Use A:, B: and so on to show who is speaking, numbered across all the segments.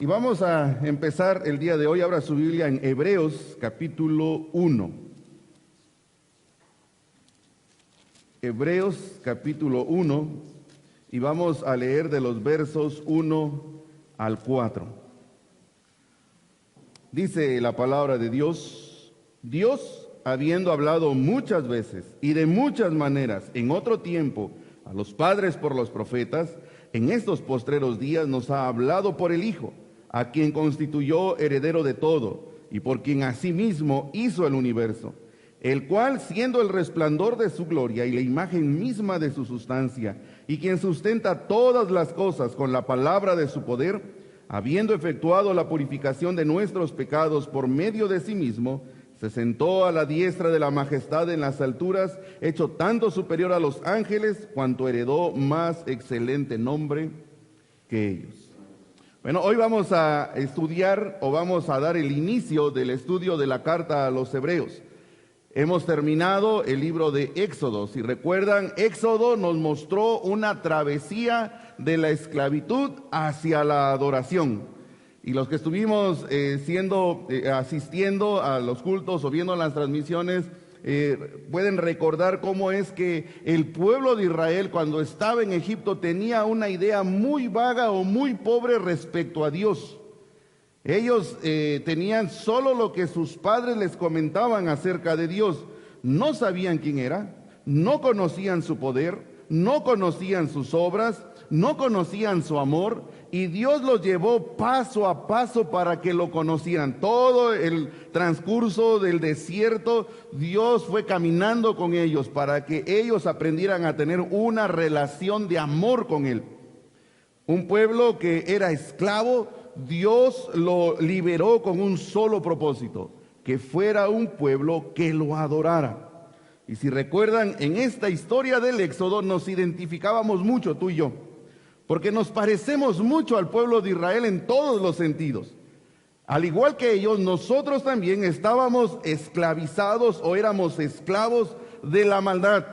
A: Y vamos a empezar el día de hoy. Abra su Biblia en Hebreos capítulo 1. Hebreos capítulo 1 y vamos a leer de los versos 1 al 4. Dice la palabra de Dios: Dios, habiendo hablado muchas veces y de muchas maneras en otro tiempo a los padres por los profetas, en estos postreros días nos ha hablado por el Hijo, a quien constituyó heredero de todo, y por quien asimismo hizo el universo, el cual, siendo el resplandor de su gloria y la imagen misma de su sustancia, y quien sustenta todas las cosas con la palabra de su poder, habiendo efectuado la purificación de nuestros pecados por medio de sí mismo, se sentó a la diestra de la majestad en las alturas, hecho tanto superior a los ángeles, cuanto heredó más excelente nombre que ellos. Bueno, hoy vamos a estudiar o vamos a dar el inicio del estudio de la carta a los Hebreos. Hemos terminado el libro de Éxodo. Si recuerdan, Éxodo nos mostró una travesía de la esclavitud hacia la adoración. Y los que estuvimos asistiendo a los cultos o viendo las transmisiones, pueden recordar cómo es que el pueblo de Israel, cuando estaba en Egipto, tenía una idea muy vaga o muy pobre respecto a Dios. Ellos tenían solo lo que sus padres les comentaban acerca de Dios. No sabían quién era, no conocían su poder, no conocían sus obras, no conocían su amor, y Dios los llevó paso a paso para que lo conocieran. Todo el transcurso del desierto, Dios fue caminando con ellos para que ellos aprendieran a tener una relación de amor con Él. Un pueblo que era esclavo, Dios lo liberó con un solo propósito: que fuera un pueblo que lo adorara. Y si recuerdan, en esta historia del Éxodo nos identificábamos mucho, tú y yo, porque nos parecemos mucho al pueblo de Israel en todos los sentidos. Al igual que ellos, nosotros también estábamos esclavizados o éramos esclavos de la maldad.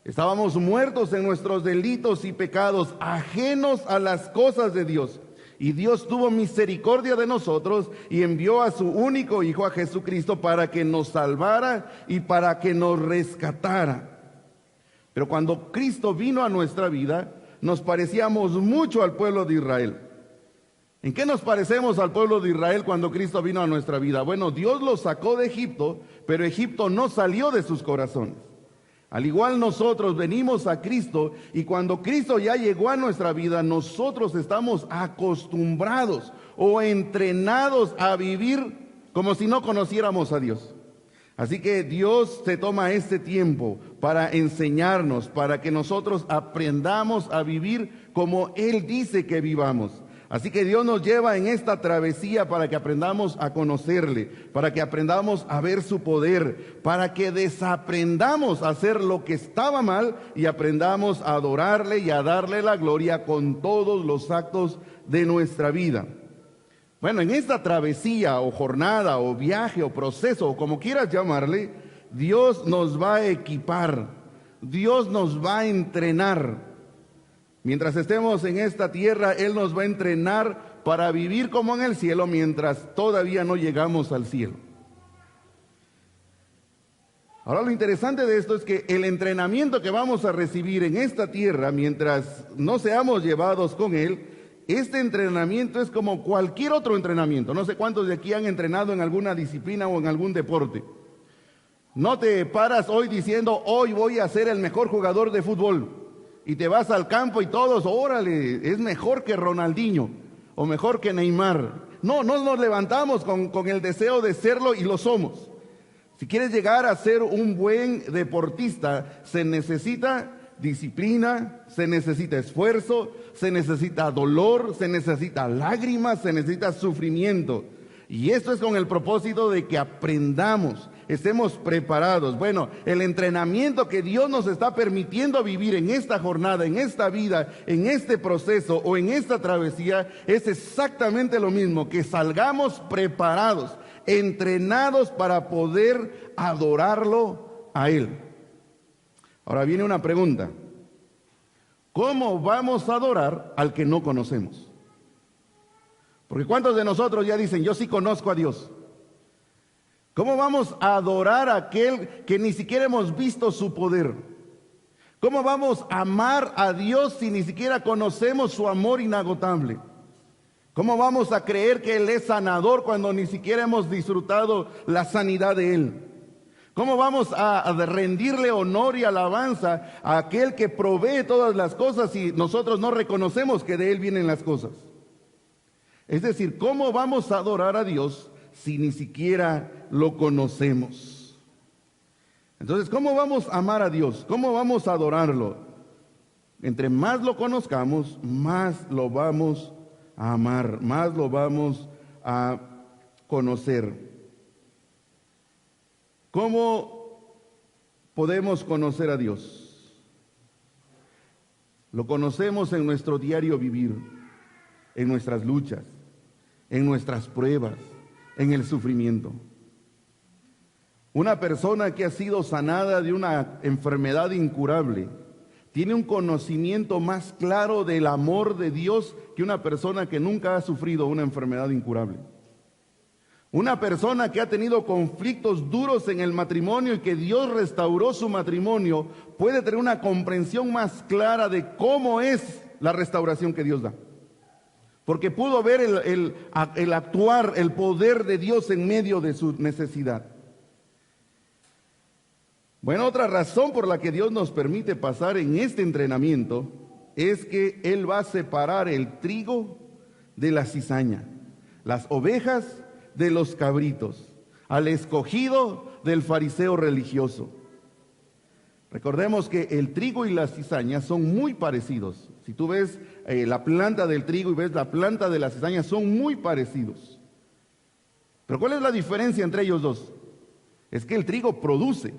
A: Estábamos muertos en nuestros delitos y pecados, ajenos a las cosas de Dios. Y Dios tuvo misericordia de nosotros y envió a su único Hijo, a Jesucristo, para que nos salvara y para que nos rescatara. Pero cuando Cristo vino a nuestra vida, nos parecíamos mucho al pueblo de Israel. ¿En qué nos parecemos al pueblo de Israel cuando Cristo vino a nuestra vida? Bueno, Dios los sacó de Egipto, pero Egipto no salió de sus corazones. Al igual nosotros venimos a Cristo, y cuando Cristo ya llegó a nuestra vida, nosotros estamos acostumbrados o entrenados a vivir como si no conociéramos a Dios. Así que Dios se toma este tiempo para enseñarnos, para que nosotros aprendamos a vivir como Él dice que vivamos. Así que Dios nos lleva en esta travesía para que aprendamos a conocerle, para que aprendamos a ver su poder, para que desaprendamos a hacer lo que estaba mal y aprendamos a adorarle y a darle la gloria con todos los actos de nuestra vida. Bueno, en esta travesía o jornada o viaje o proceso, o como quieras llamarle, Dios nos va a equipar, Dios nos va a entrenar. Mientras estemos en esta tierra, Él nos va a entrenar para vivir como en el cielo, mientras todavía no llegamos al cielo. Ahora, lo interesante de esto es que el entrenamiento que vamos a recibir en esta tierra, mientras no seamos llevados con Él, este entrenamiento es como cualquier otro entrenamiento. No sé cuántos de aquí han entrenado en alguna disciplina o en algún deporte. No te paras hoy diciendo: hoy voy a ser el mejor jugador de fútbol. Y te vas al campo y todos: órale, es mejor que Ronaldinho o mejor que Neymar. No nos levantamos con el deseo de serlo y lo somos. Si quieres llegar a ser un buen deportista, se necesita disciplina, se necesita esfuerzo, se necesita dolor, se necesita lágrimas, se necesita sufrimiento. Y esto es con el propósito de que aprendamos, estemos preparados. Bueno, el entrenamiento que Dios nos está permitiendo vivir en esta jornada, en esta vida, en este proceso o en esta travesía, es exactamente lo mismo: que salgamos preparados, entrenados para poder adorarlo a Él. Ahora viene una pregunta: ¿cómo vamos a adorar al que no conocemos? Porque ¿cuántos de nosotros ya dicen, yo sí conozco a Dios? ¿Cómo vamos a adorar a aquel que ni siquiera hemos visto su poder? ¿Cómo vamos a amar a Dios si ni siquiera conocemos su amor inagotable? ¿Cómo vamos a creer que Él es sanador cuando ni siquiera hemos disfrutado la sanidad de Él? ¿Cómo vamos a rendirle honor y alabanza a aquel que provee todas las cosas si nosotros no reconocemos que de Él vienen las cosas? Es decir, ¿cómo vamos a adorar a Dios si ni siquiera lo conocemos? Entonces, ¿cómo vamos a amar a Dios? ¿Cómo vamos a adorarlo? Entre más lo conozcamos, más lo vamos a amar, más lo vamos a conocer. ¿Cómo podemos conocer a Dios? Lo conocemos en nuestro diario vivir, en nuestras luchas, en nuestras pruebas, en el sufrimiento. Una persona que ha sido sanada de una enfermedad incurable tiene un conocimiento más claro del amor de Dios que una persona que nunca ha sufrido una enfermedad incurable. Una persona que ha tenido conflictos duros en el matrimonio y que Dios restauró su matrimonio puede tener una comprensión más clara de cómo es la restauración que Dios da. Porque pudo ver el actuar, el poder de Dios en medio de su necesidad. Bueno, otra razón por la que Dios nos permite pasar en este entrenamiento es que Él va a separar el trigo de la cizaña, las ovejas de los cabritos, al escogido del fariseo religioso. Recordemos que el trigo y la cizaña son muy parecidos. Si tú ves la planta del trigo y ves la planta de la cizaña, son muy parecidos. Pero ¿cuál es la diferencia entre ellos dos? Es que el trigo produce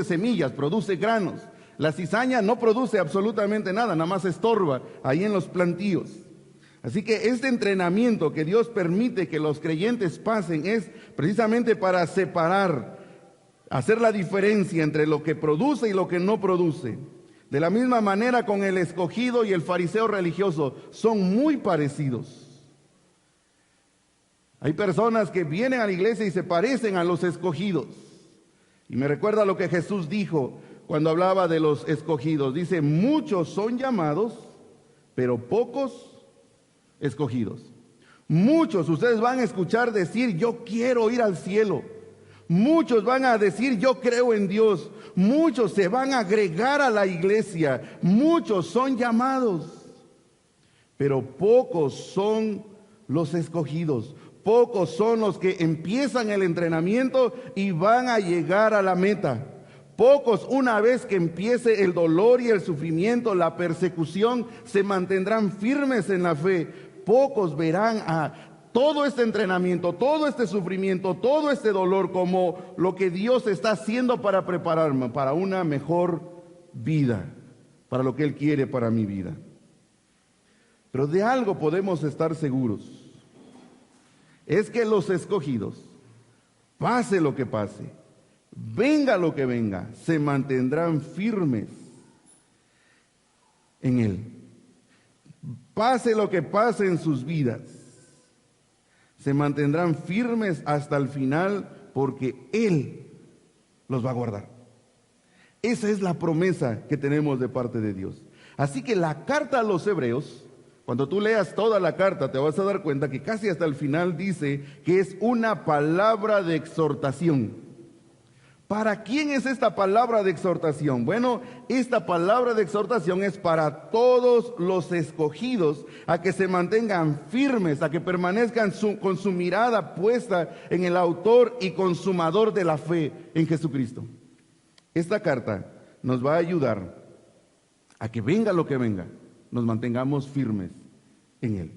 A: semillas, produce granos. La cizaña no produce absolutamente nada, nada más estorba ahí en los plantíos. Así que este entrenamiento que Dios permite que los creyentes pasen es precisamente para separar, hacer la diferencia entre lo que produce y lo que no produce. De la misma manera con el escogido y el fariseo religioso, son muy parecidos. Hay personas que vienen a la iglesia y se parecen a los escogidos. Y me recuerda lo que Jesús dijo cuando hablaba de los escogidos. Dice, muchos son llamados, pero pocos escogidos. Muchos ustedes van a escuchar decir, yo quiero ir al cielo. Muchos van a decir, yo creo en Dios. Muchos se van a agregar a la iglesia. Muchos son llamados, pero pocos son los escogidos. Pocos son los que empiezan el entrenamiento y van a llegar a la meta. Pocos, una vez que empiece el dolor y el sufrimiento, la persecución, se mantendrán firmes en la fe. Pocos verán a todo este entrenamiento, todo este sufrimiento, todo este dolor como lo que Dios está haciendo para prepararme para una mejor vida, para lo que Él quiere para mi vida. Pero de algo podemos estar seguros. Es que los escogidos, pase lo que pase, venga lo que venga, se mantendrán firmes en Él. Pase lo que pase en sus vidas, se mantendrán firmes hasta el final porque Él los va a guardar. Esa es la promesa que tenemos de parte de Dios. Así que la carta a los hebreos, cuando tú leas toda la carta, te vas a dar cuenta que casi hasta el final dice que es una palabra de exhortación. ¿Para quién es esta palabra de exhortación? Bueno, esta palabra de exhortación es para todos los escogidos, a que se mantengan firmes, a que permanezcan con su mirada puesta en el autor y consumador de la fe, en Jesucristo. Esta carta nos va a ayudar a que venga lo que venga, nos mantengamos firmes en Él.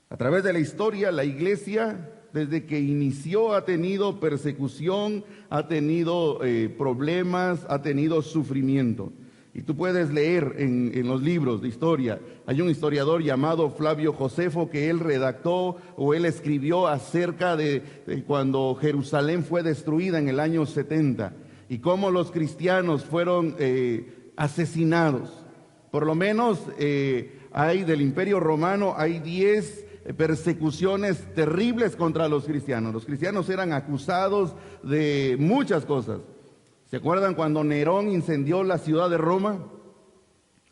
A: A través de la historia, la iglesia, desde que inició, ha tenido persecución, ha tenido problemas, ha tenido sufrimiento. Y tú puedes leer en los libros de historia, hay un historiador llamado Flavio Josefo que él redactó o él escribió acerca de cuando Jerusalén fue destruida en el año 70 y cómo los cristianos fueron asesinados. Por lo menos hay del Imperio Romano, hay 10 persecuciones terribles contra los cristianos. Los cristianos eran acusados de muchas cosas. ¿Se acuerdan cuando Nerón incendió la ciudad de Roma?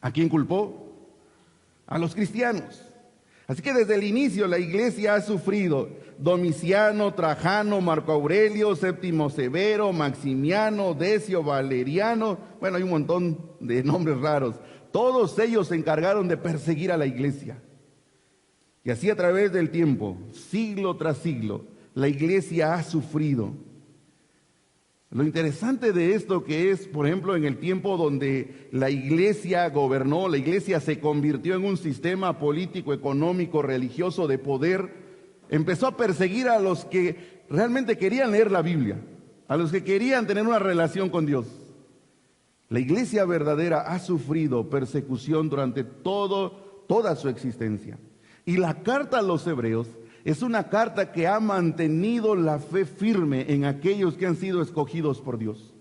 A: ¿A quién culpó? A los cristianos. Así que desde el inicio la iglesia ha sufrido. Domiciano, Trajano, Marco Aurelio, Séptimo Severo, Maximiano, Decio, Valeriano, bueno, hay un montón de nombres raros. Todos ellos se encargaron de perseguir a la iglesia. Y así a través del tiempo, siglo tras siglo, la iglesia ha sufrido. Lo interesante de esto que es, por ejemplo, en el tiempo donde la iglesia gobernó, la iglesia se convirtió en un sistema político, económico, religioso de poder, empezó a perseguir a los que realmente querían leer la Biblia, a los que querían tener una relación con Dios. La iglesia verdadera ha sufrido persecución durante toda su existencia. Y la carta a los hebreos es una carta que ha mantenido la fe firme en aquellos que han sido escogidos por Dios.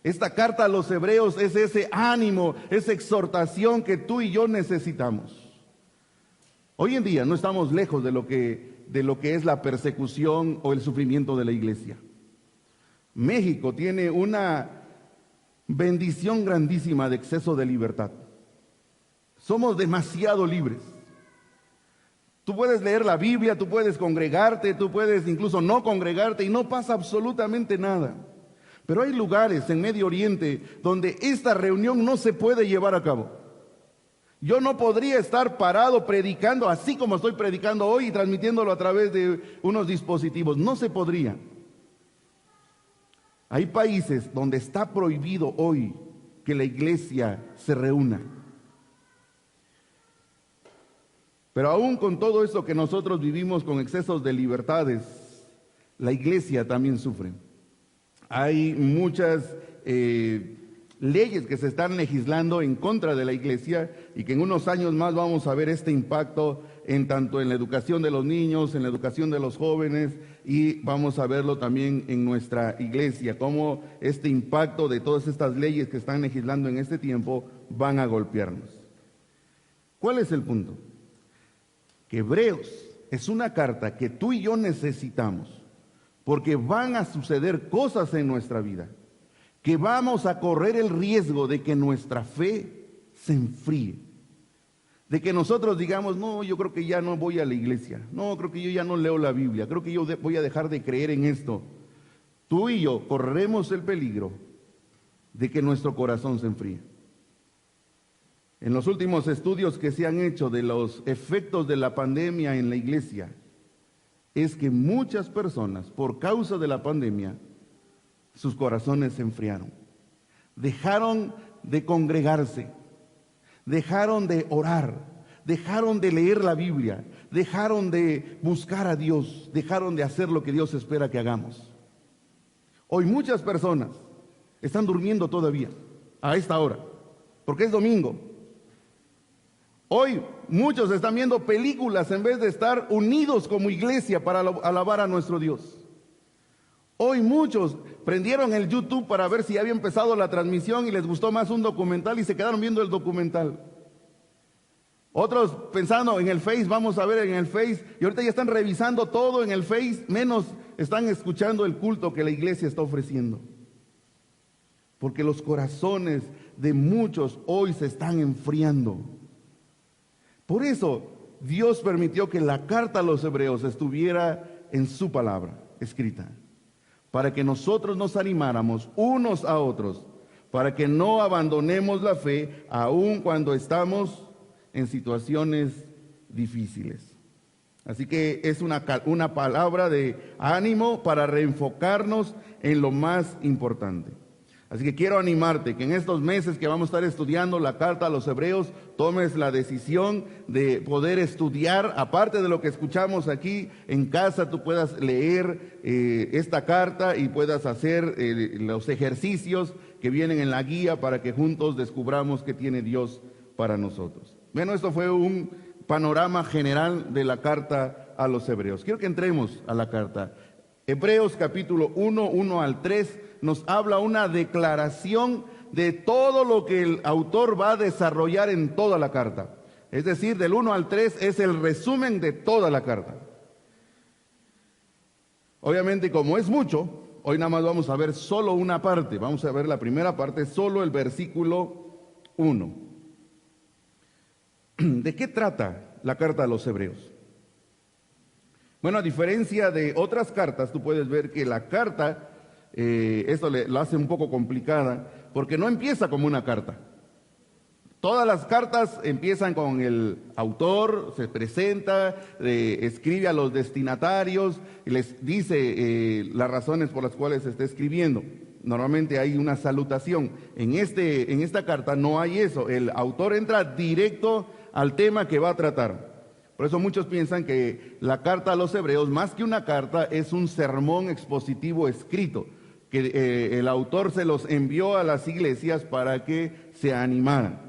A: Esta carta a los hebreos es ese ánimo, esa exhortación que tú y yo necesitamos. Hoy en día no estamos lejos de lo que es la persecución o el sufrimiento de la iglesia. México tiene una bendición grandísima de exceso de libertad. Somos demasiado libres. Tú puedes leer la Biblia, tú puedes congregarte, tú puedes incluso no congregarte y no pasa absolutamente nada. Pero hay lugares en Medio Oriente donde esta reunión no se puede llevar a cabo. Yo no podría estar parado predicando así como estoy predicando hoy y transmitiéndolo a través de unos dispositivos. No se podría. Hay países donde está prohibido hoy que la iglesia se reúna. Pero aún con todo esto que nosotros vivimos con excesos de libertades, la iglesia también sufre. Hay muchas leyes que se están legislando en contra de la iglesia y que en unos años más vamos a ver este impacto tanto en la educación de los niños, en la educación de los jóvenes, y vamos a verlo también en nuestra iglesia, cómo este impacto de todas estas leyes que están legislando en este tiempo van a golpearnos. ¿Cuál es el punto? Que Hebreos es una carta que tú y yo necesitamos, porque van a suceder cosas en nuestra vida, que vamos a correr el riesgo de que nuestra fe se enfríe, de que nosotros digamos, no, yo creo que ya no voy a la iglesia, no, creo que yo ya no leo la Biblia, creo que yo voy a dejar de creer en esto. Tú y yo corremos el peligro de que nuestro corazón se enfríe. En los últimos estudios que se han hecho de los efectos de la pandemia en la iglesia, es que muchas personas, por causa de la pandemia, sus corazones se enfriaron. Dejaron de congregarse, dejaron de orar, dejaron de leer la Biblia, dejaron de buscar a Dios, dejaron de hacer lo que Dios espera que hagamos. Hoy muchas personas están durmiendo todavía a esta hora, porque es domingo. Hoy muchos están viendo películas en vez de estar unidos como iglesia para alabar a nuestro Dios. Hoy muchos prendieron el YouTube para ver si había empezado la transmisión y les gustó más un documental y se quedaron viendo el documental. Otros pensando en el Face, vamos a ver en el Face, y ahorita ya están revisando todo en el Face, menos están escuchando el culto que la iglesia está ofreciendo. Porque los corazones de muchos hoy se están enfriando. Por eso Dios permitió que la carta a los hebreos estuviera en su palabra escrita, para que nosotros nos animáramos unos a otros, para que no abandonemos la fe aun cuando estamos en situaciones difíciles. Así que es una palabra de ánimo para reenfocarnos en lo más importante. Así que quiero animarte que en estos meses que vamos a estar estudiando la carta a los hebreos, tomes la decisión de poder estudiar, aparte de lo que escuchamos aquí, en casa tú puedas leer esta carta y puedas hacer los ejercicios que vienen en la guía para que juntos descubramos qué tiene Dios para nosotros. Bueno, esto fue un panorama general de la carta a los hebreos. Quiero que entremos a la carta. Hebreos capítulo 1, 1 al 3, nos habla una declaración de todo lo que el autor va a desarrollar en toda la carta. Es decir, del 1 al 3 es el resumen de toda la carta. Obviamente, como es mucho, hoy nada más vamos a ver solo una parte. Vamos a ver la primera parte, solo el versículo 1. ¿De qué trata la carta a los Hebreos? Bueno, a diferencia de otras cartas, tú puedes ver que la carta, esto lo hace un poco complicada, porque no empieza como una carta. Todas las cartas empiezan con el autor, se presenta, escribe a los destinatarios y les dice las razones por las cuales se está escribiendo. Normalmente hay una salutación. En esta carta no hay eso. El autor entra directo al tema que va a tratar. Por eso muchos piensan que la carta a los Hebreos, más que una carta, es un sermón expositivo escrito, que el autor se los envió a las iglesias para que se animaran.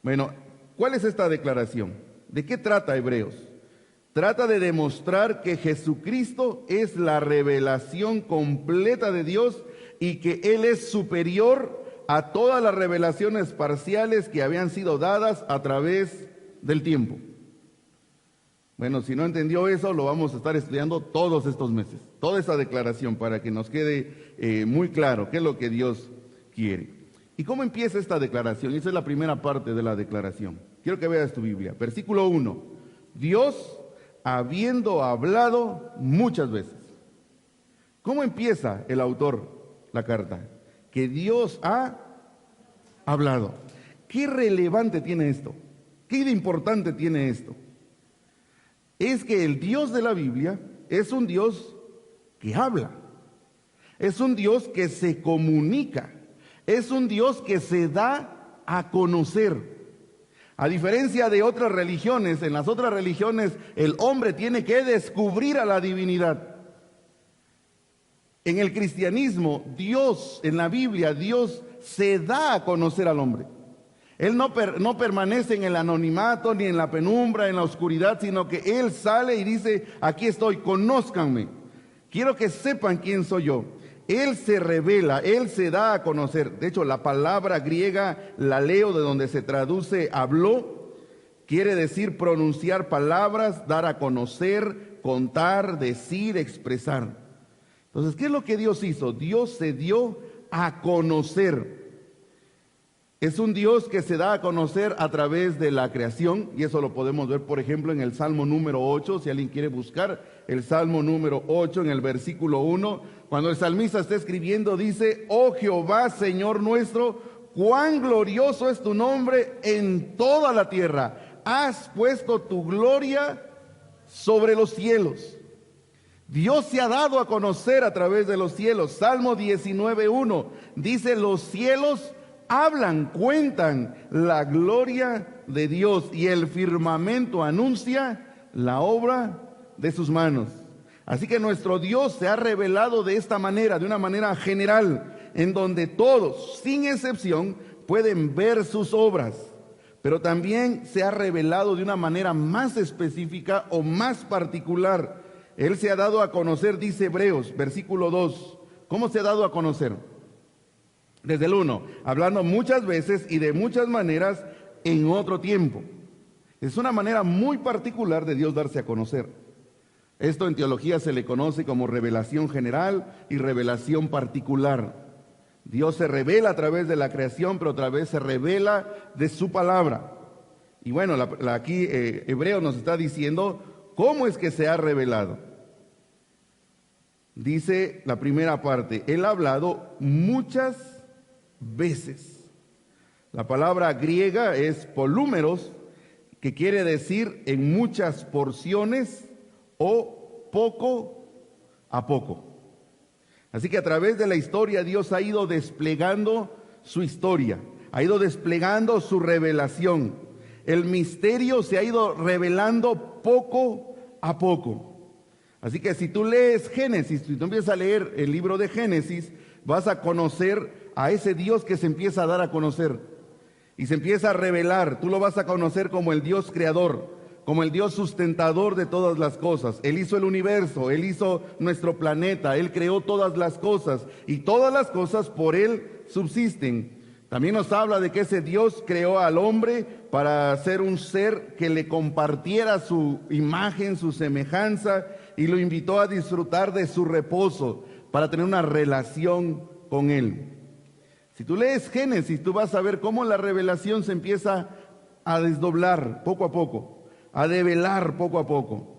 A: Bueno, ¿cuál es esta declaración? ¿De qué trata Hebreos? Trata de demostrar que Jesucristo es la revelación completa de Dios y que Él es superior a todas las revelaciones parciales que habían sido dadas a través del tiempo. Bueno, si no entendió eso, lo vamos a estar estudiando todos estos meses, toda esa declaración, para que nos quede muy claro qué es lo que Dios quiere. ¿Y cómo empieza esta declaración? Esa es la primera parte de la declaración. Quiero que veas tu Biblia. Versículo 1. Dios habiendo hablado muchas veces. ¿Cómo empieza el autor la carta? Que Dios ha hablado. ¿Qué relevante tiene esto? ¿Qué de importante tiene esto? Es que el Dios de la Biblia es un Dios que habla. Es un Dios que se comunica. Es un Dios que se da a conocer. A diferencia de otras religiones, en las otras religiones el hombre tiene que descubrir a la divinidad. En el cristianismo, Dios, en la Biblia, Dios se da a conocer al hombre. Él no permanece en el anonimato, ni en la penumbra, en la oscuridad, sino que Él sale y dice, aquí estoy, conózcanme. Quiero que sepan quién soy yo. Él se revela, Él se da a conocer. De hecho, la palabra griega, la leo, de donde se traduce habló, quiere decir pronunciar palabras, dar a conocer, contar, decir, expresar. Entonces, ¿qué es lo que Dios hizo? Dios se dio a conocer. Es un Dios que se da a conocer a través de la creación, y eso lo podemos ver, por ejemplo, en el Salmo número 8, si alguien quiere buscar el Salmo número 8, en el versículo 1, cuando el salmista está escribiendo, dice, oh Jehová, Señor nuestro, cuán glorioso es tu nombre en toda la tierra, has puesto tu gloria sobre los cielos. Dios se ha dado a conocer a través de los cielos. Salmo 19:1 dice, los cielos hablan, cuentan la gloria de Dios y el firmamento anuncia la obra de sus manos. Así que nuestro Dios se ha revelado de esta manera, de una manera general, en donde todos, sin excepción, pueden ver sus obras. Pero también se ha revelado de una manera más específica o más particular. Él se ha dado a conocer, dice Hebreos, versículo 2. ¿Cómo se ha dado a conocer? Desde el 1, hablando muchas veces y de muchas maneras en otro tiempo. Es una manera muy particular de Dios darse a conocer. Esto en teología se le conoce como revelación general y revelación particular. Dios se revela a través de la creación, pero otra vez se revela de su palabra. Y bueno, aquí Hebreo nos está diciendo cómo es que se ha revelado. Dice la primera parte, Él ha hablado muchas veces. La palabra griega es polúmeros, que quiere decir en muchas porciones o poco a poco. Así que a través de la historia Dios ha ido desplegando su historia, ha ido desplegando su revelación. El misterio se ha ido revelando poco a poco. Así que si tú lees Génesis, si tú empiezas a leer el libro de Génesis, vas a conocer a ese Dios que se empieza a dar a conocer y se empieza a revelar. Tú lo vas a conocer como el Dios creador, como el Dios sustentador de todas las cosas. Él hizo el universo, Él hizo nuestro planeta, Él creó todas las cosas y todas las cosas por Él subsisten. También nos habla de que ese Dios creó al hombre para ser un ser que le compartiera su imagen, su semejanza, y lo invitó a disfrutar de su reposo, para tener una relación con él. Si tú lees Génesis, tú vas a ver cómo la revelación se empieza a desdoblar poco a poco, a develar poco a poco.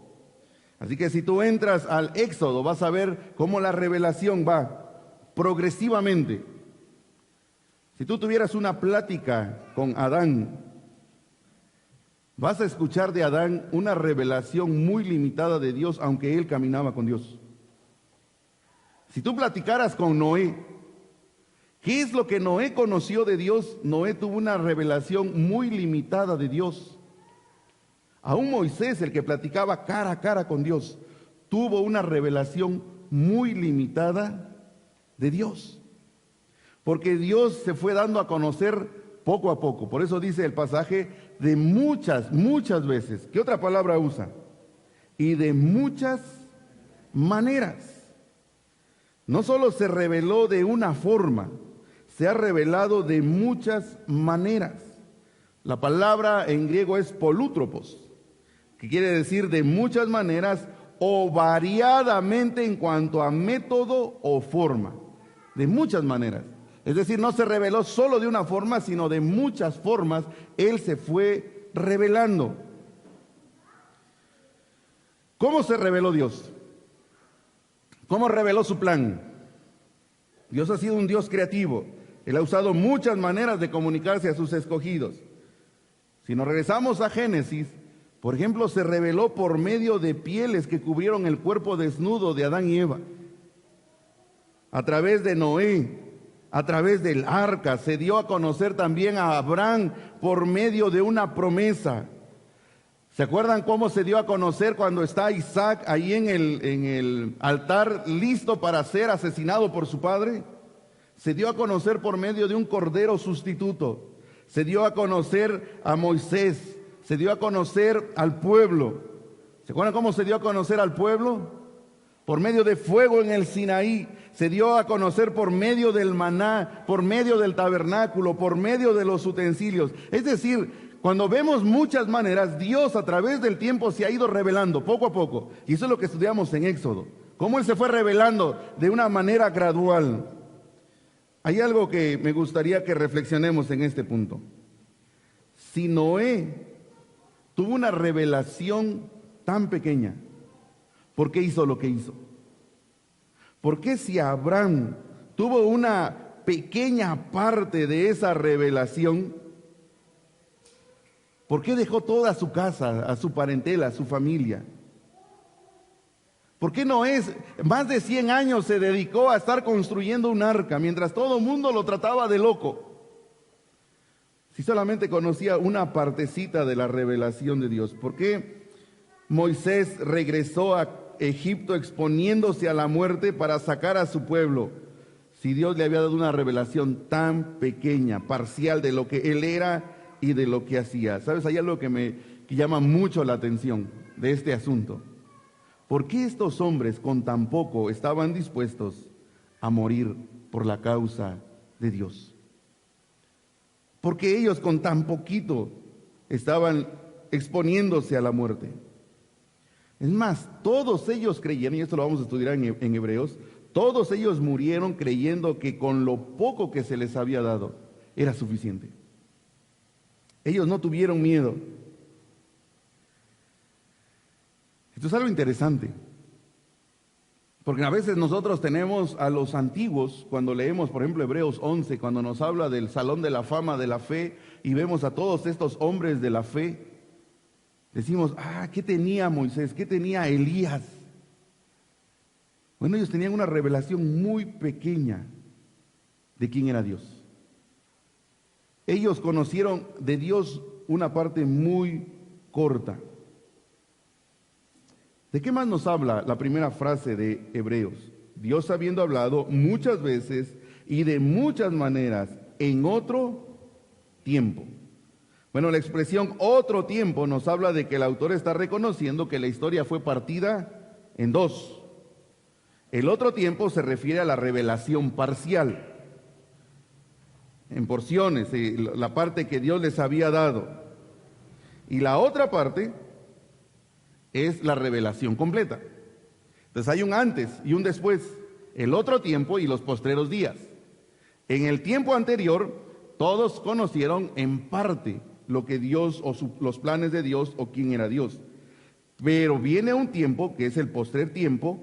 A: Así que si tú entras al Éxodo, vas a ver cómo la revelación va progresivamente. Si tú tuvieras una plática con Adán, vas a escuchar de Adán una revelación muy limitada de Dios, aunque él caminaba con Dios. Si tú platicaras con Noé, ¿qué es lo que Noé conoció de Dios? Noé tuvo una revelación muy limitada de Dios. Aún Moisés, el que platicaba cara a cara con Dios, tuvo una revelación muy limitada de Dios. Porque Dios se fue dando a conocer poco a poco. Por eso dice el pasaje de muchas, muchas veces. ¿Qué otra palabra usa? Y de muchas maneras. No solo se reveló de una forma, se ha revelado de muchas maneras. La palabra en griego es polútropos, que quiere decir de muchas maneras o variadamente en cuanto a método o forma. De muchas maneras. Es decir, no se reveló solo de una forma, sino de muchas formas. Él se fue revelando. ¿Cómo se reveló Dios? ¿Cómo reveló su plan? Dios ha sido un Dios creativo. Él ha usado muchas maneras de comunicarse a sus escogidos. Si nos regresamos a Génesis, por ejemplo, se reveló por medio de pieles que cubrieron el cuerpo desnudo de Adán y Eva. A través de Noé, a través del arca, se dio a conocer también a Abraham por medio de una promesa. ¿Se acuerdan cómo se dio a conocer cuando está Isaac ahí en el altar listo para ser asesinado por su padre? Se dio a conocer por medio de un cordero sustituto. Se dio a conocer a Moisés. Se dio a conocer al pueblo. ¿Se acuerdan cómo se dio a conocer al pueblo? Por medio de fuego en el Sinaí. Se dio a conocer por medio del maná, por medio del tabernáculo, por medio de los utensilios. Es decir, cuando vemos muchas maneras, Dios a través del tiempo se ha ido revelando poco a poco. Y eso es lo que estudiamos en Éxodo. Cómo Él se fue revelando de una manera gradual. Hay algo que me gustaría que reflexionemos en este punto. Si Noé tuvo una revelación tan pequeña, ¿por qué hizo lo que hizo? ¿Por qué si Abraham tuvo una pequeña parte de esa revelación, por qué dejó toda su casa, a su parentela, a su familia? ¿Por qué Noé más de 100 años se dedicó a estar construyendo un arca mientras todo el mundo lo trataba de loco? Si solamente conocía una partecita de la revelación de Dios. ¿Por qué Moisés regresó a Egipto exponiéndose a la muerte para sacar a su pueblo, si Dios le había dado una revelación tan pequeña, parcial de lo que él era y de lo que hacía? ¿Sabes? Hay algo que llama mucho la atención de este asunto. ¿Por qué estos hombres con tan poco estaban dispuestos a morir por la causa de Dios? Porque ellos con tan poquito estaban exponiéndose a la muerte. Es más, todos ellos creyeron, y esto lo vamos a estudiar en Hebreos, todos ellos murieron creyendo que con lo poco que se les había dado era suficiente. Ellos no tuvieron miedo. Esto es algo interesante, porque a veces nosotros tenemos a los antiguos, cuando leemos, por ejemplo, Hebreos 11, cuando nos habla del Salón de la Fama de la Fe, y vemos a todos estos hombres de la fe, decimos, ¿qué tenía Moisés? ¿Qué tenía Elías? Bueno, ellos tenían una revelación muy pequeña de quién era Dios. Ellos conocieron de Dios una parte muy corta. ¿De qué más nos habla la primera frase de Hebreos? Dios habiendo hablado muchas veces y de muchas maneras en otro tiempo. Bueno, la expresión otro tiempo nos habla de que el autor está reconociendo que la historia fue partida en dos. El otro tiempo se refiere a la revelación parcial. en porciones, la parte que Dios les había dado. Y la otra parte es la revelación completa. Entonces hay un antes y un después, el otro tiempo y los postreros días. En el tiempo anterior, todos conocieron en parte lo que Dios o los planes de Dios o quién era Dios. Pero viene un tiempo, que es el postrer tiempo,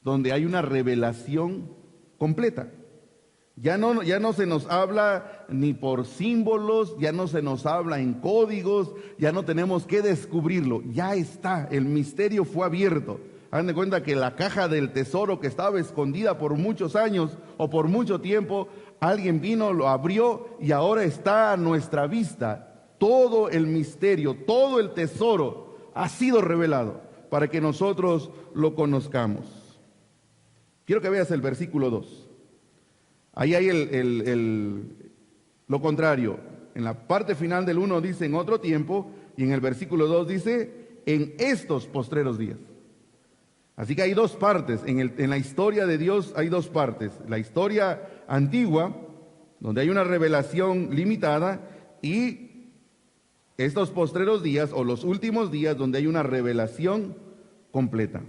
A: donde hay una revelación completa. Ya no se nos habla ni por símbolos, ya no se nos habla en códigos, ya no tenemos que descubrirlo, ya está, el misterio fue abierto. Hagan de cuenta que la caja del tesoro que estaba escondida por muchos años o por mucho tiempo, alguien vino, lo abrió y ahora está a nuestra vista. Todo el misterio, todo el tesoro ha sido revelado para que nosotros lo conozcamos. Quiero que veas el versículo 2. Ahí hay lo contrario. En la parte final del 1 dice en otro tiempo y en el versículo 2 dice en estos postreros días. Así que hay dos partes. En la historia de Dios hay dos partes. La historia antigua, donde hay una revelación limitada, y estos postreros días o los últimos días donde hay una revelación completa.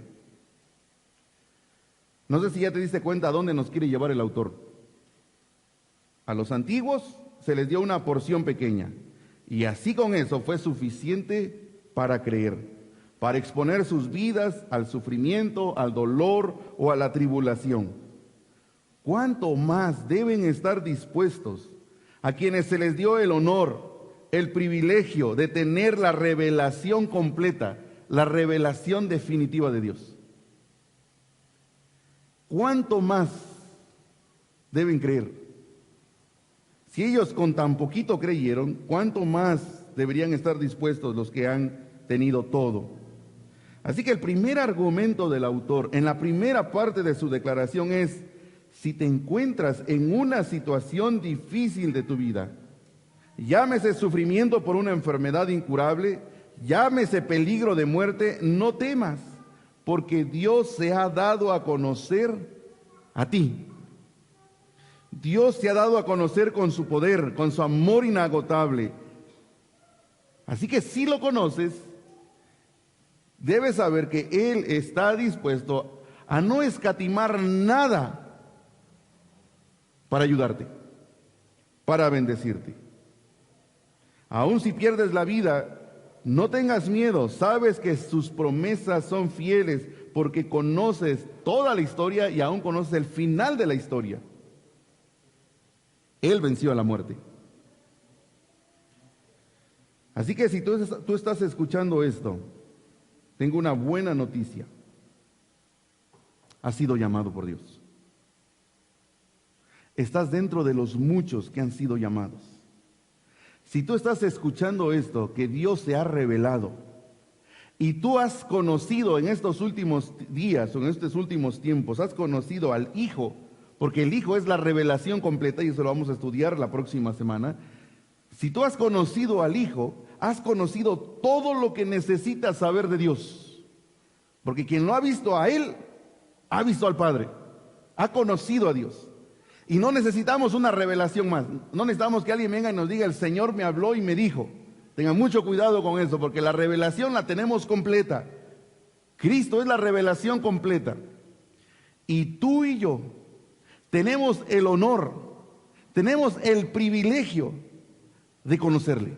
A: No sé si ya te diste cuenta a dónde nos quiere llevar el autor. A los antiguos se les dio una porción pequeña y así con eso fue suficiente para creer, para exponer sus vidas al sufrimiento, al dolor o a la tribulación. ¿Cuánto más deben estar dispuestos a quienes se les dio el honor, el privilegio de tener la revelación completa, la revelación definitiva de Dios? ¿Cuánto más deben creer? Si ellos con tan poquito creyeron, ¿cuánto más deberían estar dispuestos los que han tenido todo? Así que el primer argumento del autor, en la primera parte de su declaración es, si te encuentras en una situación difícil de tu vida, llámese sufrimiento por una enfermedad incurable, llámese peligro de muerte, no temas, porque Dios se ha dado a conocer a ti. Dios se ha dado a conocer con su poder, con su amor inagotable. Así que si lo conoces, debes saber que Él está dispuesto a no escatimar nada para ayudarte, para bendecirte. Aun si pierdes la vida, no tengas miedo, sabes que sus promesas son fieles porque conoces toda la historia y aún conoces el final de la historia. Él venció a la muerte. Así que si tú estás escuchando esto, tengo una buena noticia. Has sido llamado por Dios. Estás dentro de los muchos que han sido llamados. Si tú estás escuchando esto, que Dios se ha revelado, y tú has conocido en estos últimos días, o en estos últimos tiempos, has conocido al Hijo, porque el Hijo es la revelación completa, y eso lo vamos a estudiar la próxima semana. Si tú has conocido al Hijo, has conocido todo lo que necesitas saber de Dios. Porque quien lo ha visto a Él, ha visto al Padre, ha conocido a Dios. Y no necesitamos una revelación más. No necesitamos que alguien venga y nos diga, el Señor me habló y me dijo. Tengan mucho cuidado con eso, porque la revelación la tenemos completa. Cristo es la revelación completa. Y tú y yo tenemos el honor, tenemos el privilegio de conocerle.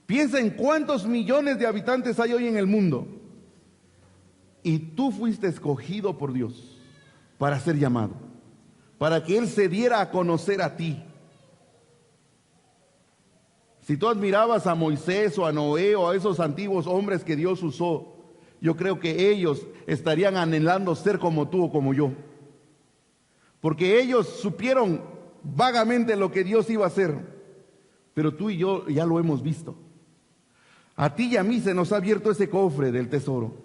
A: Piensa en cuántos millones de habitantes hay hoy en el mundo. Y tú fuiste escogido por Dios para ser llamado, para que Él se diera a conocer a ti. Si tú admirabas a Moisés o a Noé o a esos antiguos hombres que Dios usó, yo creo que ellos estarían anhelando ser como tú o como yo. Porque ellos supieron vagamente lo que Dios iba a hacer, pero tú y yo ya lo hemos visto. A ti y a mí se nos ha abierto ese cofre del tesoro,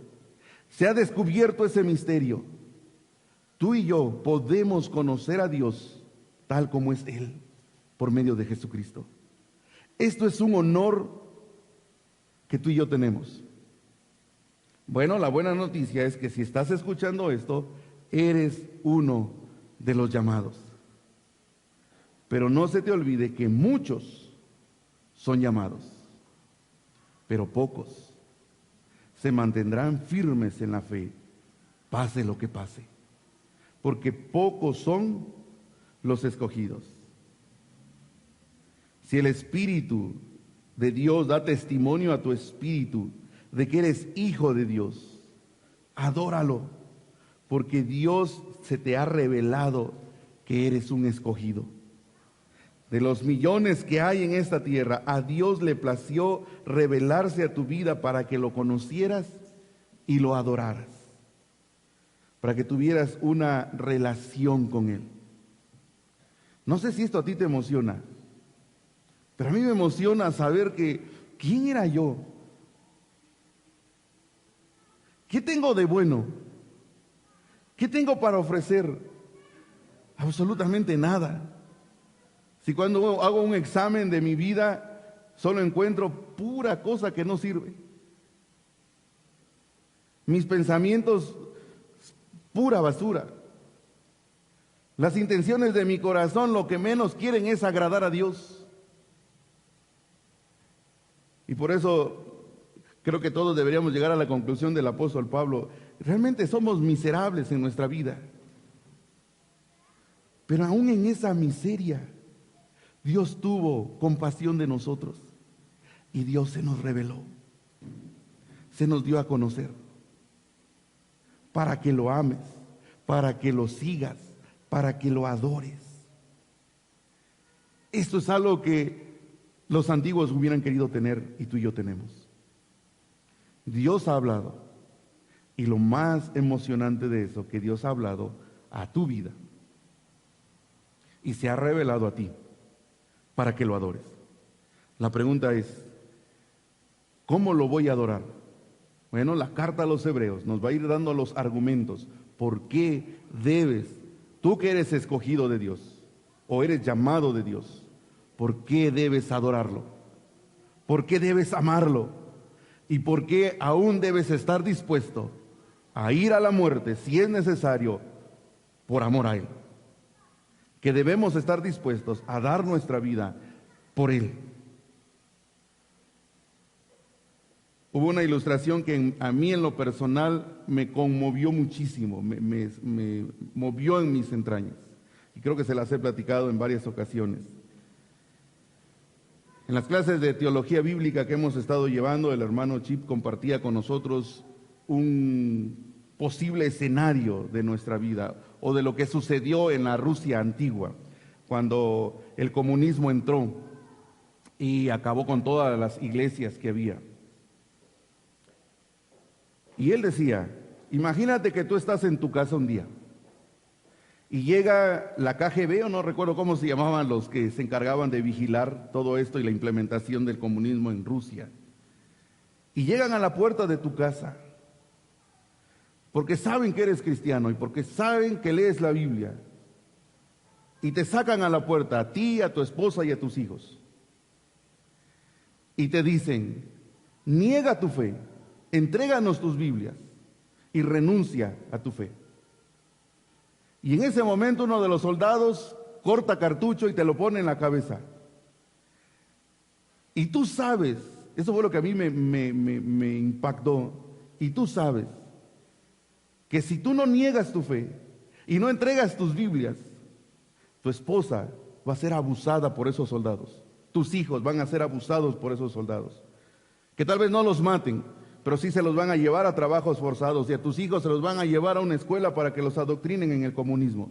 A: se ha descubierto ese misterio. Tú y yo podemos conocer a Dios tal como es Él, por medio de Jesucristo. Esto es un honor que tú y yo tenemos. Bueno, la buena noticia es que si estás escuchando esto, eres uno de los llamados. Pero no se te olvide que muchos son llamados, pero pocos se mantendrán firmes en la fe, pase lo que pase, porque pocos son los escogidos. Si el Espíritu de Dios da testimonio a tu espíritu de que eres hijo de Dios, adóralo, porque Dios se te ha revelado que eres un escogido. De los millones que hay en esta tierra, a Dios le plació revelarse a tu vida para que lo conocieras y lo adoraras, para que tuvieras una relación con Él. No sé si esto a ti te emociona, pero a mí me emociona saber que, ¿quién era yo? ¿Qué tengo de bueno? ¿Qué tengo para ofrecer? Absolutamente nada. Si cuando hago un examen de mi vida, solo encuentro pura cosa que no sirve. Mis pensamientos, pura basura. Las intenciones de mi corazón lo que menos quieren es agradar a Dios. Y por eso creo que todos deberíamos llegar a la conclusión del apóstol Pablo. Realmente somos miserables en nuestra vida. Pero aún en esa miseria, Dios tuvo compasión de nosotros y Dios se nos reveló, se nos dio a conocer para que lo ames, para que lo sigas, para que lo adores. Esto es algo que los antiguos hubieran querido tener y tú y yo tenemos. Dios ha hablado, y lo más emocionante de eso, que Dios ha hablado a tu vida y se ha revelado a ti para que lo adores. La pregunta es, ¿cómo lo voy a adorar? Bueno, la carta a los Hebreos nos va a ir dando los argumentos. ¿Por qué debes, tú que eres escogido de Dios o eres llamado de Dios, por qué debes adorarlo? ¿Por qué debes amarlo? ¿Y por qué aún debes estar dispuesto a ir a la muerte si es necesario por amor a Él? Que debemos estar dispuestos a dar nuestra vida por Él. Hubo una ilustración que a mí en lo personal me conmovió muchísimo, me movió en mis entrañas. Y creo que se las he platicado en varias ocasiones. En las clases de teología bíblica que hemos estado llevando, el hermano Chip compartía con nosotros un posible escenario de nuestra vida o de lo que sucedió en la Rusia antigua, cuando el comunismo entró y acabó con todas las iglesias que había. Y él decía, imagínate que tú estás en tu casa un día y llega la KGB, o no recuerdo cómo se llamaban los que se encargaban de vigilar todo esto y la implementación del comunismo en Rusia, y llegan a la puerta de tu casa porque saben que eres cristiano y porque saben que lees la Biblia, y te sacan a la puerta, a ti, a tu esposa y a tus hijos, y te dicen, niega tu fe, entréganos tus Biblias y renuncia a tu fe. Y en ese momento uno de los soldados corta cartucho y te lo pone en la cabeza. Y tú sabes, eso fue lo que a mí me impactó, y tú sabes que si tú no niegas tu fe y no entregas tus Biblias, tu esposa va a ser abusada por esos soldados, tus hijos van a ser abusados por esos soldados, que tal vez no los maten, pero sí se los van a llevar a trabajos forzados, y a tus hijos se los van a llevar a una escuela para que los adoctrinen en el comunismo.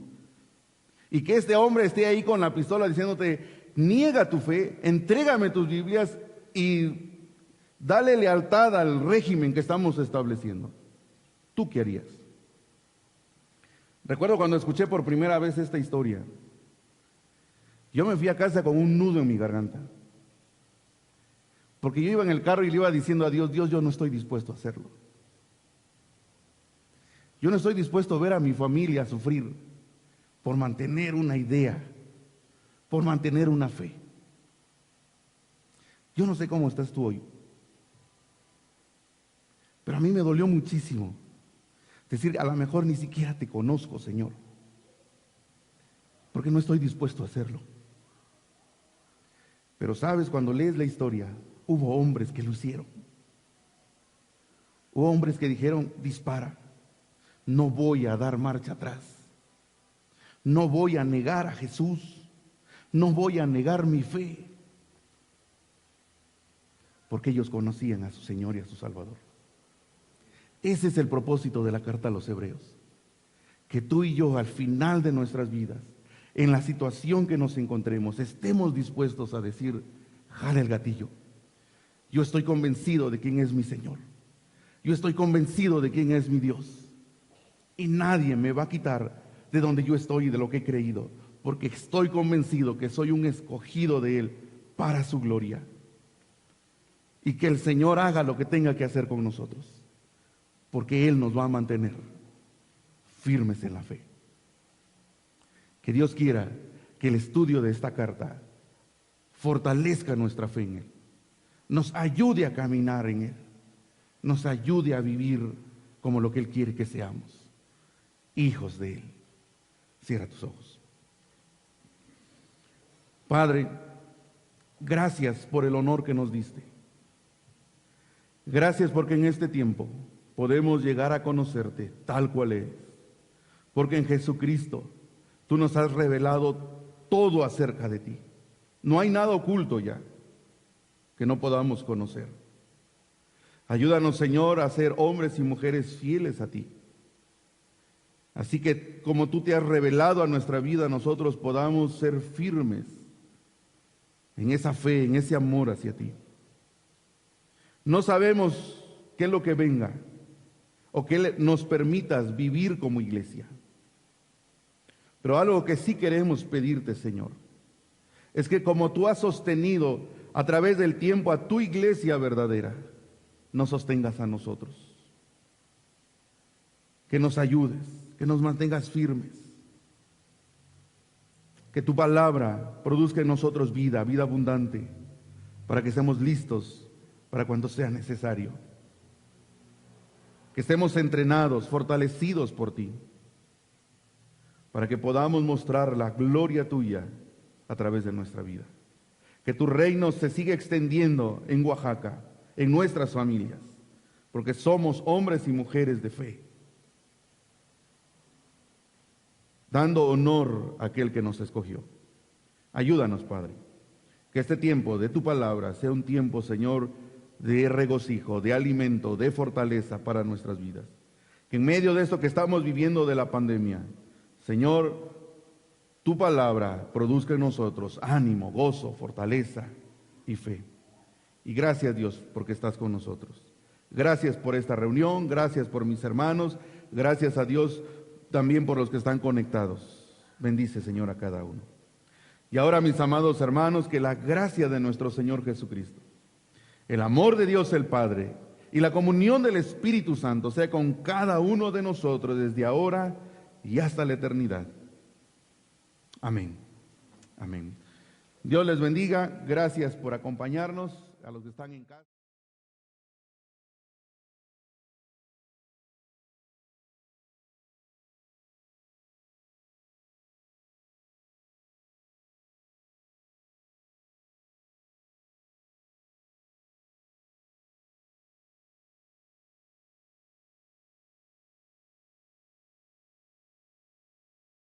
A: Y que este hombre esté ahí con la pistola diciéndote, niega tu fe, entrégame tus Biblias y dale lealtad al régimen que estamos estableciendo. ¿Tú qué harías? Recuerdo cuando escuché por primera vez esta historia, yo me fui a casa con un nudo en mi garganta. Porque yo iba en el carro y le iba diciendo a Dios, Dios, yo no estoy dispuesto a hacerlo. Yo no estoy dispuesto a ver a mi familia sufrir por mantener una idea, por mantener una fe. Yo no sé cómo estás tú hoy, pero a mí me dolió muchísimo decir, a lo mejor ni siquiera te conozco, Señor, porque no estoy dispuesto a hacerlo. Pero sabes, cuando lees la historia, hubo hombres que lo hicieron. Hubo hombres que dijeron: dispara, no voy a dar marcha atrás, no voy a negar a Jesús, no voy a negar mi fe, porque ellos conocían a su Señor y a su Salvador. Ese es el propósito de la carta a los Hebreos, que tú y yo al final de nuestras vidas, en la situación que nos encontremos, estemos dispuestos a decir: jale el gatillo, yo estoy convencido de quién es mi Señor, yo estoy convencido de quién es mi Dios, y nadie me va a quitar de donde yo estoy y de lo que he creído, porque estoy convencido que soy un escogido de Él para su gloria, y que el Señor haga lo que tenga que hacer con nosotros, porque Él nos va a mantener firmes en la fe. Que Dios quiera que el estudio de esta carta fortalezca nuestra fe en Él, nos ayude a caminar en Él, nos ayude a vivir como lo que Él quiere que seamos, hijos de Él. Cierra tus ojos. Padre, gracias por el honor que nos diste. Gracias porque en este tiempo podemos llegar a conocerte tal cual eres, porque en Jesucristo tú nos has revelado todo acerca de ti. No hay nada oculto ya que no podamos conocer. Ayúdanos, Señor, a ser hombres y mujeres fieles a ti. Así que como tú te has revelado a nuestra vida, nosotros podamos ser firmes en esa fe, en ese amor hacia ti. No sabemos qué es lo que venga o qué nos permitas vivir como iglesia. Pero algo que sí queremos pedirte, Señor, es que como tú has sostenido a través del tiempo a tu iglesia verdadera, nos sostengas a nosotros. Que nos ayudes, que nos mantengas firmes. Que tu palabra produzca en nosotros vida, vida abundante, para que estemos listos para cuando sea necesario. Que estemos entrenados, fortalecidos por ti, para que podamos mostrar la gloria tuya a través de nuestra vida. Que tu reino se siga extendiendo en Oaxaca, en nuestras familias, porque somos hombres y mujeres de fe, dando honor a aquel que nos escogió. Ayúdanos, Padre, que este tiempo de tu palabra sea un tiempo, Señor, de regocijo, de alimento, de fortaleza para nuestras vidas. Que en medio de esto que estamos viviendo de la pandemia, Señor, tu palabra produzca en nosotros ánimo, gozo, fortaleza y fe. Y gracias, Dios, porque estás con nosotros. Gracias por esta reunión, gracias por mis hermanos, gracias a Dios también por los que están conectados. Bendice, Señor, a cada uno. Y ahora, mis amados hermanos, que la gracia de nuestro Señor Jesucristo, el amor de Dios el Padre y la comunión del Espíritu Santo sea con cada uno de nosotros desde ahora y hasta la eternidad. Amén. Amén. Dios les bendiga. Gracias por acompañarnos. A los que están en casa.